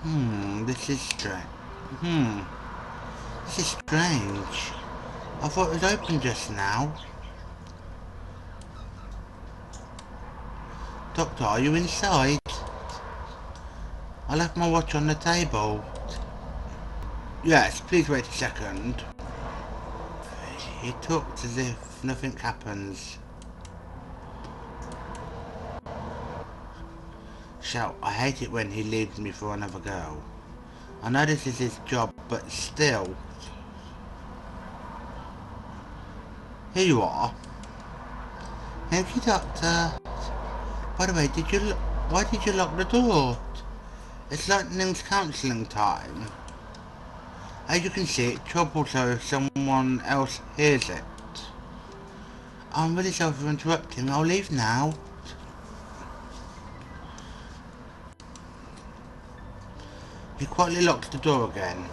[SPEAKER 1] This is strange. This is strange. I thought it was open just now. Doctor, are you inside? I left my watch on the table. Yes, please wait a second. He talks as if nothing happens. Shout, I hate it when he leaves me for another girl. I know this is his job, but still. Here you are. Thank you, Doctor. By the way, why did you lock the door? It's Lightning's counselling time. As you can see, it's trouble so if someone else hears it. I'm really sorry for interrupting. I'll leave now. He quietly locks the door again.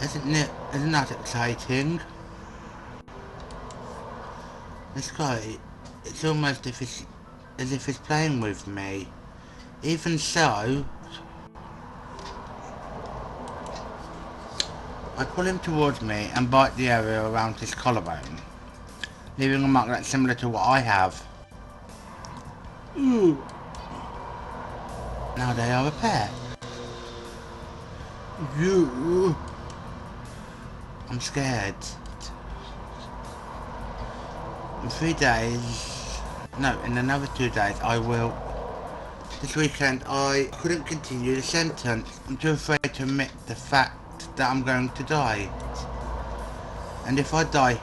[SPEAKER 1] Isn't that exciting? This guy, it's almost as if he's playing with me. Even so, I pull him towards me and bite the area around his collarbone, leaving a mark that's similar to what I have. Ooh. Now they are a pair. You. I'm scared. In 3 days, no, in another 2 days I will. This weekend I couldn't continue the sentence. I'm too afraid to admit the fact that I'm going to die. And if I die,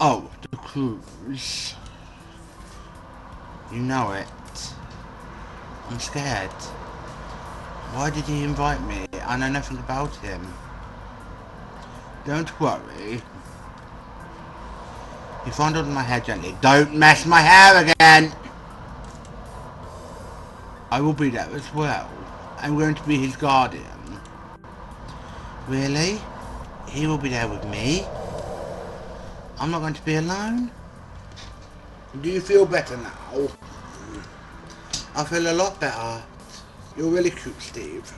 [SPEAKER 1] Oh, the cruise. You know it. I'm scared. Why did he invite me? I know nothing about him. Don't worry. He fondled my hair gently. Don't mess my hair again! I will be there as well. I'm going to be his guardian. Really? He will be there with me? I'm not going to be alone? Do you feel better now? I feel a lot better. You're really cute, Steve.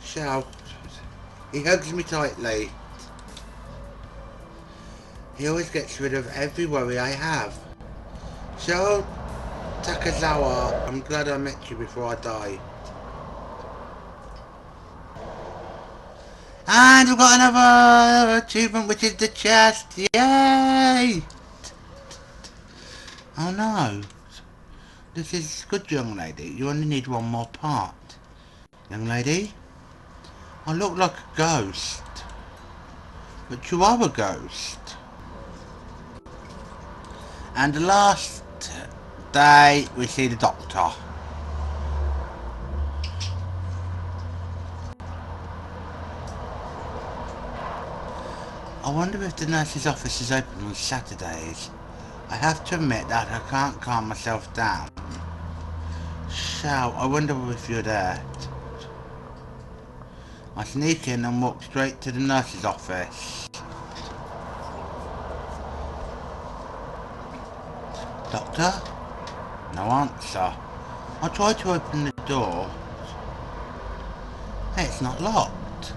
[SPEAKER 1] Shout. He hugs me tightly. He always gets rid of every worry I have. So, Takazawa, I'm glad I met you before I die. And we've got another achievement, which is the chest. Yay! Oh no. This is good, young lady. You only need one more part. Young lady? I look like a ghost. But you are a ghost. And the last day we see the doctor. I wonder if the nurse's office is open on Saturdays. I have to admit that I can't calm myself down. I wonder if you're there. I sneak in and walk straight to the nurse's office. Doctor? No answer. I try to open the door. Hey, it's not locked.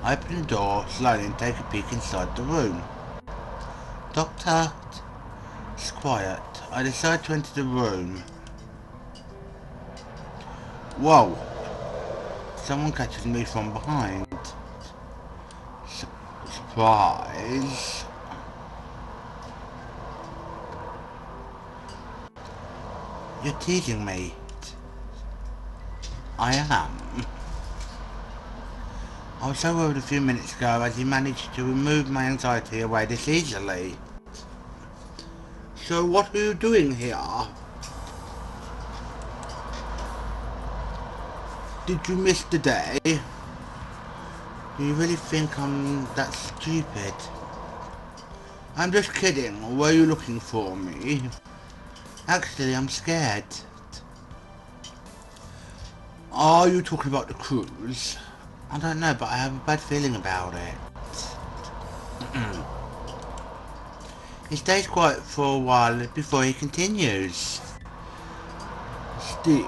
[SPEAKER 1] I open the door slowly and take a peek inside the room. Doctor? It's quiet. I decide to enter the room. Whoa! Someone catches me from behind. Surprise! You're teasing me. I am. I was so worried a few minutes ago as he managed to remove my anxiety away this easily. So what are you doing here? Did you miss the day? Do you really think I'm that stupid? I'm just kidding. Were you looking for me? Actually, I'm scared. Are you talking about the cruise? I don't know, but I have a bad feeling about it. He stays quiet for a while before he continues. Steve.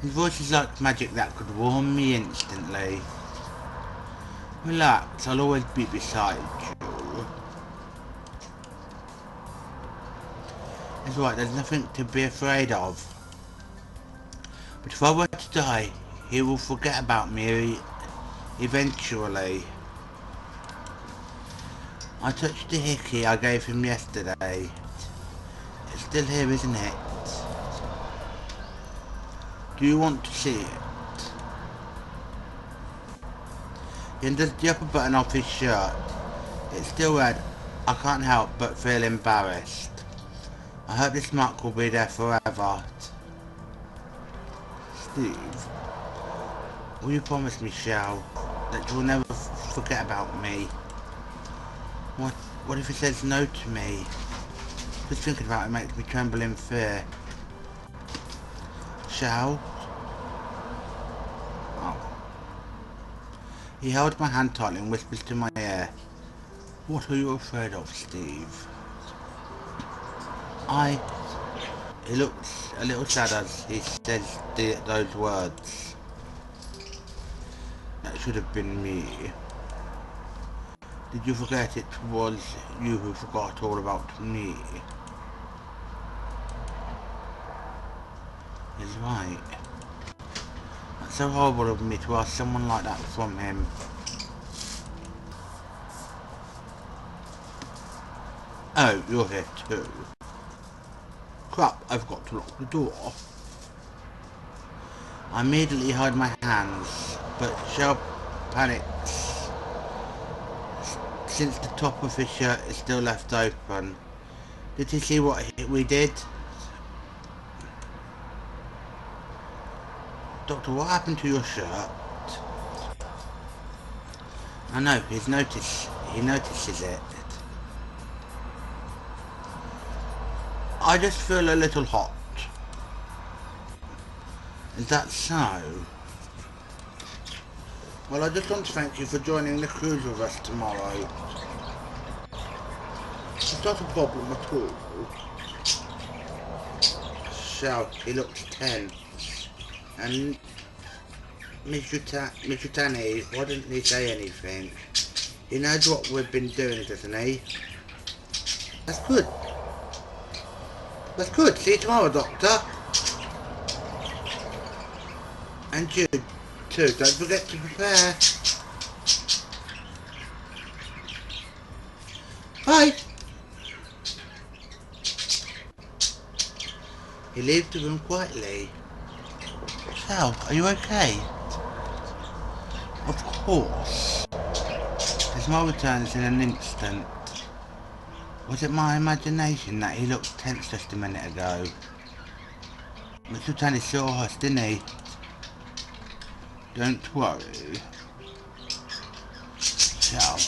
[SPEAKER 1] His voice is like magic that could warm me instantly. Relax, I'll always be beside you. It's right, there's nothing to be afraid of. But if I were to die, he will forget about me eventually. I touched the hickey I gave him yesterday. It's still here, isn't it? Do you want to see it? He unders the upper button off his shirt. It's still red. I can't help but feel embarrassed. I hope this mark will be there forever. Steve, will you promise me, Shell, that you'll never forget about me? What if he says no to me? Just thinking about it makes me tremble in fear. Shell? Oh. He held my hand tightly and whispers to my ear. What are you afraid of, Steve? He looks a little sad as he says those words. That should have been me. Did you forget it was you who forgot all about me? He's right. That's so horrible of me to ask someone like that from him. Oh, you're here too. Crap, I've got to lock the door. I immediately hide my hands, but Shell panics since the top of his shirt is still left open. Did he see what we did? Doctor, what happened to your shirt? I know, he notices it. I just feel a little hot. Is that so? Well, I just want to thank you for joining the cruise with us tomorrow. It's not a problem at all. So, he looks tense. And Mr. Tani, why didn't he say anything? He knows what we've been doing, doesn't he? That's good. That's good. See you tomorrow, Doctor. And you too. Don't forget to prepare. Bye. He leaves the room quietly. Sal, are you okay? Of course. His smile returns in an instant. Was it my imagination that he looked tense just a minute ago? Mr. Tanny saw us, didn't he? Don't worry. Sal.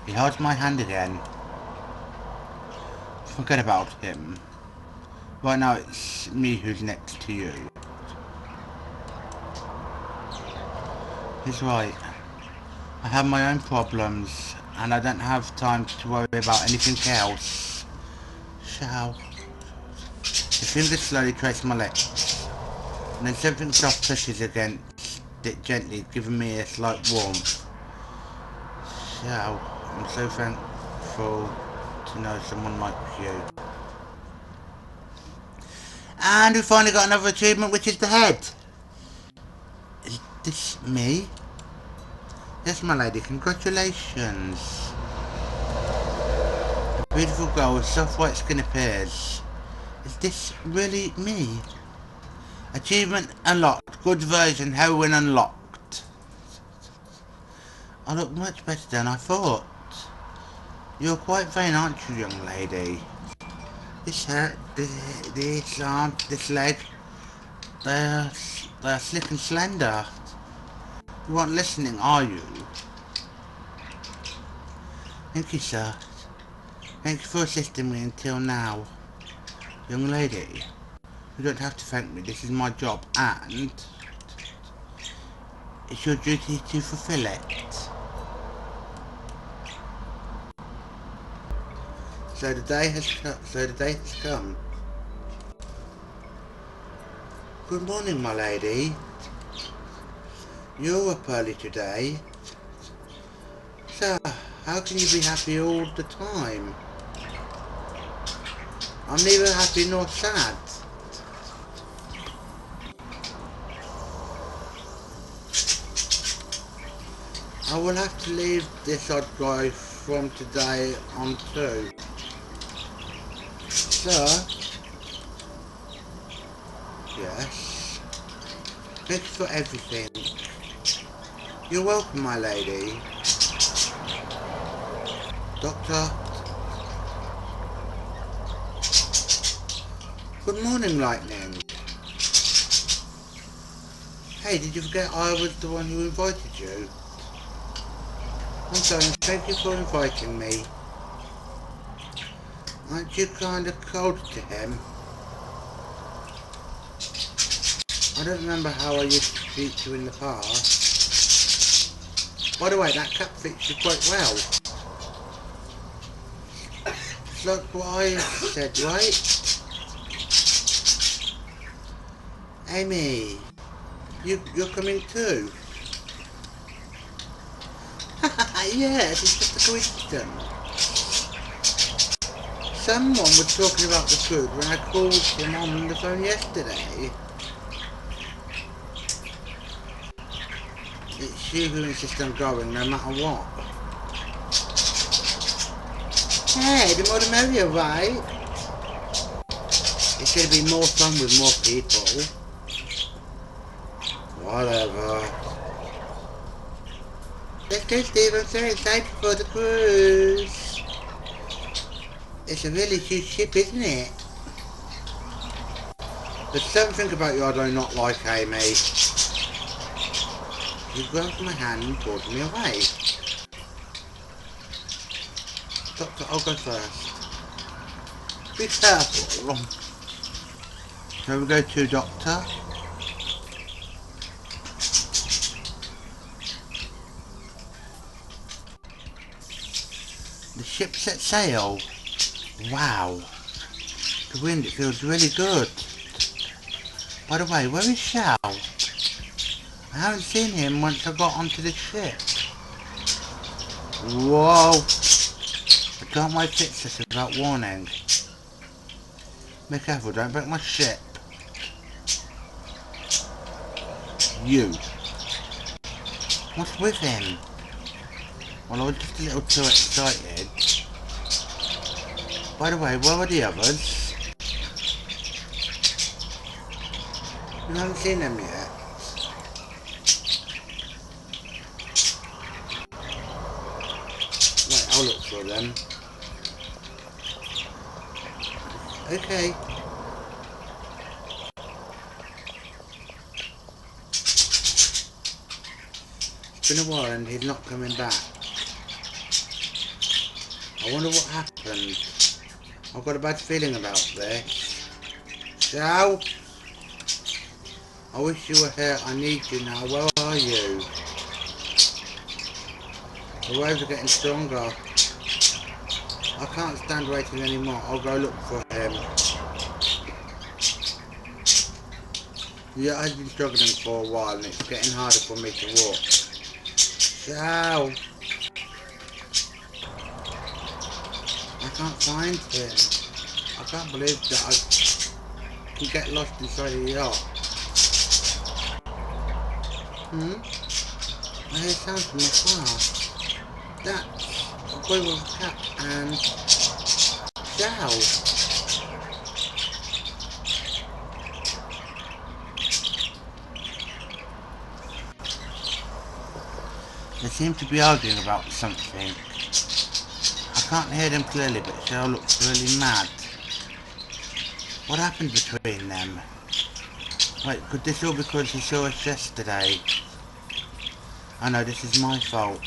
[SPEAKER 1] He holds my hand again. Forget about him. Right now it's me who's next to you. He's right. I have my own problems and I don't have time to worry about anything else. Shall. His fingers slowly trace my lips, and then something soft pushes against it gently, giving me a slight warmth. Shall. I'm so thankful to know someone like you. And we finally got another achievement, which is the head. Is this me? Yes, my lady, congratulations. A beautiful girl with soft white skin appears. Is this really me? Achievement unlocked. Good version, heroine unlocked. I look much better than I thought. You're quite vain, aren't you, young lady? This hair, this arm, this leg, they're slick and slender. You aren't listening, are you? Thank you, sir. Thank you for assisting me until now. Young lady, you don't have to thank me. This is my job, and it's your duty to fulfill it. So the day has come. Good morning, my lady. You're up early today. So, how can you be happy all the time? I'm neither happy nor sad. I will have to leave this odd guy from today on too. Sir? Yes? Thank you for everything. You're welcome, my lady. Doctor? Good morning, Lightning. Hey, did you forget I was the one who invited you? I'm sorry, thank you for inviting me. Aren't you kinda cold to him? I don't remember how I used to treat you in the past. By the way, that cap fits you quite well. It's like what I said, right? Amy, you're coming too? Yes, it's just a coincidence. Someone was talking about the food when I called him on the phone yesterday. It's you who insists on going no matter what. Hey, the more the merrier, right? It's gonna be more fun with more people. Whatever. Let's go, Steve. I'm so excited for the cruise. It's a really huge ship, isn't it? There's something about you I do not like, Amy. You grabbed my hand and pulled me away. Doctor, I'll go first. Be careful. Shall we go to Doctor? The ship set sail. Wow. The wind, it feels really good. By the way, where is Shao? I haven't seen him once I got onto the ship. Whoa. I got my fixes without warning. Be careful, don't break my ship. You. What's with him? Well, I was just a little too excited. By the way, where are the others? You haven't seen them yet. Wait, I'll look for them. Okay. It's been a while and he's not coming back. I wonder what happened. I've got a bad feeling about this. Shao? I wish you were here. I need you now. Where are you? The waves are getting stronger. I can't stand waiting anymore. I'll go look for him. Yeah, I've been struggling for a while and it's getting harder for me to walk. Shao! I can't find him. I can't believe that I can get lost inside a yacht. I hear sounds from afar. That's a boy with a cap and Shao. They seem to be arguing about something. I can't hear them clearly, but Shao looks really mad. What happened between them? Wait, could this all because he saw us yesterday? I know, this is my fault.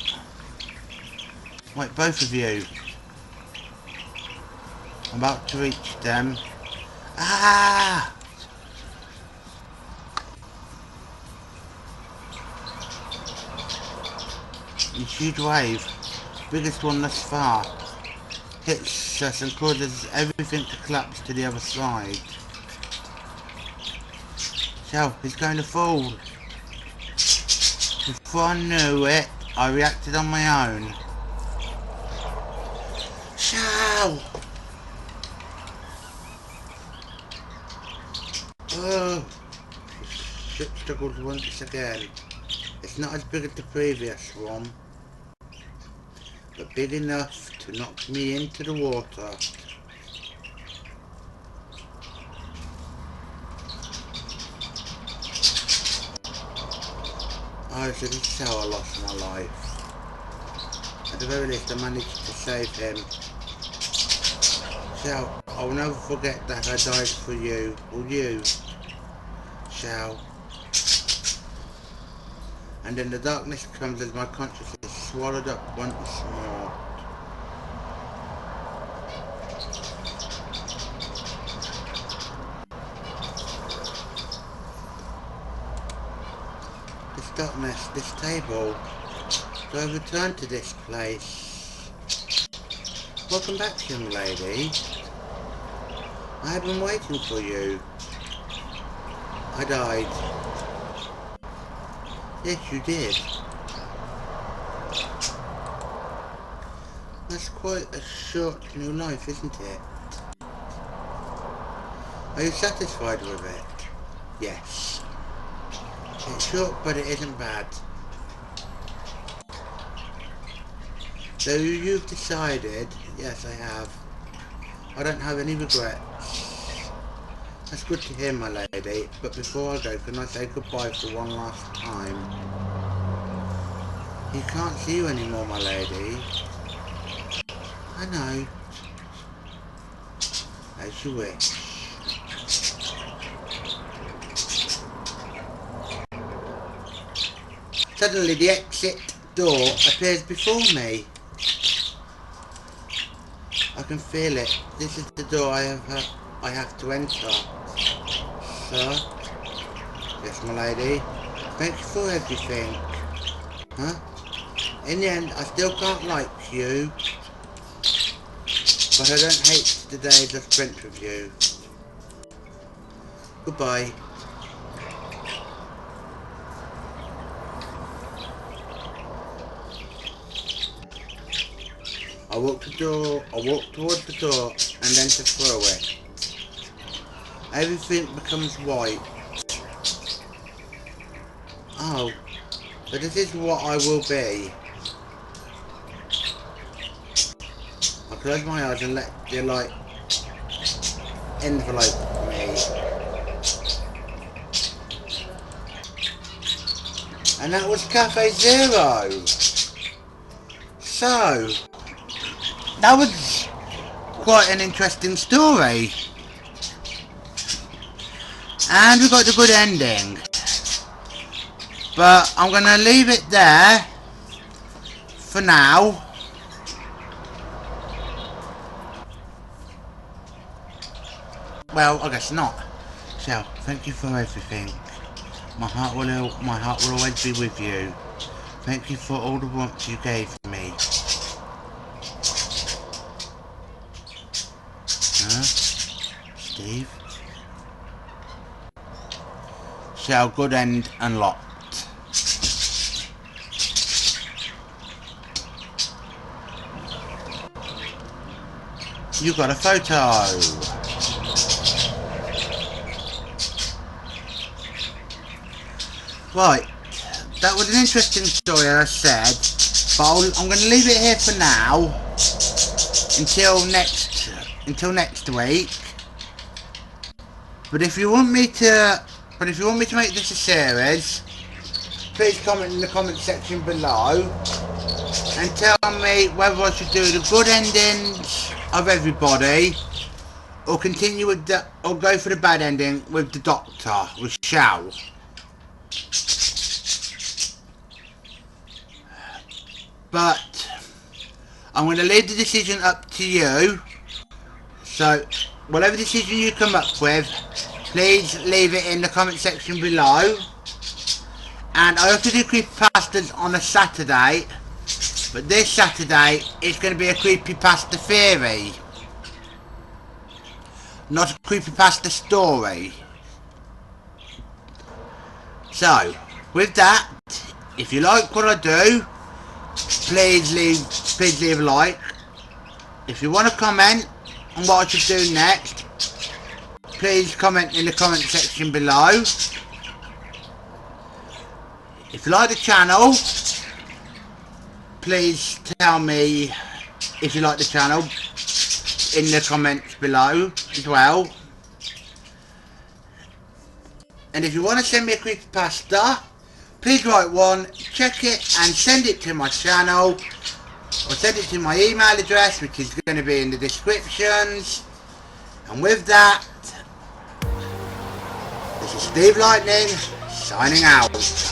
[SPEAKER 1] Wait, both of you. I'm about to reach them. Ah! A huge wave. Biggest one thus far. hits us and causes everything to collapse to the other side. So, he's going to fall. Before I knew it, I reacted on my own. So! Oh! Ship struggled once again. It's not as big as the previous one, but big enough to knock me into the water. Oh, so this is how I lost my life. At the very least, I managed to save him. So, I'll never forget that I died for you, will you? Shall. And then the darkness comes as my consciousness is swallowed up once more. This darkness, this table. So I returned to this place. Welcome back, young lady. I have been waiting for you. I died. Yes, you did. That's quite a short new life, isn't it? Are you satisfied with it? Yes. It's short, but it isn't bad. So you've decided, yes I have. I don't have any regrets. That's good to hear, my lady, but before I go, can I say goodbye for one last time? He can't see you anymore, my lady. I know. As you wish. Suddenly the exit door appears before me. I can feel it. This is the door I have to enter. Sir? Yes, my lady. Thank you for everything. Huh? In the end, I still can't like you. But I don't hate the days I've spent with you. Goodbye. I walked towards the door and entered through it. Everything becomes white. Oh, so this is what I will be. I close my eyes and let the light envelope me. And that was Cafe Zero. So, that was quite an interesting story. And we got the good ending. But I'm going to leave it there for now. Well, I guess not. So, thank you for everything. My heart will always be with you. Thank you for all the warmth you gave me. Huh? Steve? So, good end unlocked. You got a photo. Right, that was an interesting story, as I said, but I'm going to leave it here for now until next week. But if you want me to make this a series, please comment in the comment section below and tell me whether I should do the good endings of everybody or continue with or go for the bad ending with the Doctor, with Shao. But I'm going to leave the decision up to you. So, whatever decision you come up with, please leave it in the comment section below. And I also do creepypastas on a Saturday. But this Saturday, it's going to be a creepypasta theory. Not a creepypasta story. So, with that, if you like what I do, please leave a like. If you want to comment on what I should do next, please comment in the comment section below. If you like the channel, please tell me if you like the channel in the comments below as well. And if you want to send me a creepypasta, please write one, check it and send it to my channel, or send it to my email address, which is going to be in the descriptions. And with that, this is Steve Lightning signing out.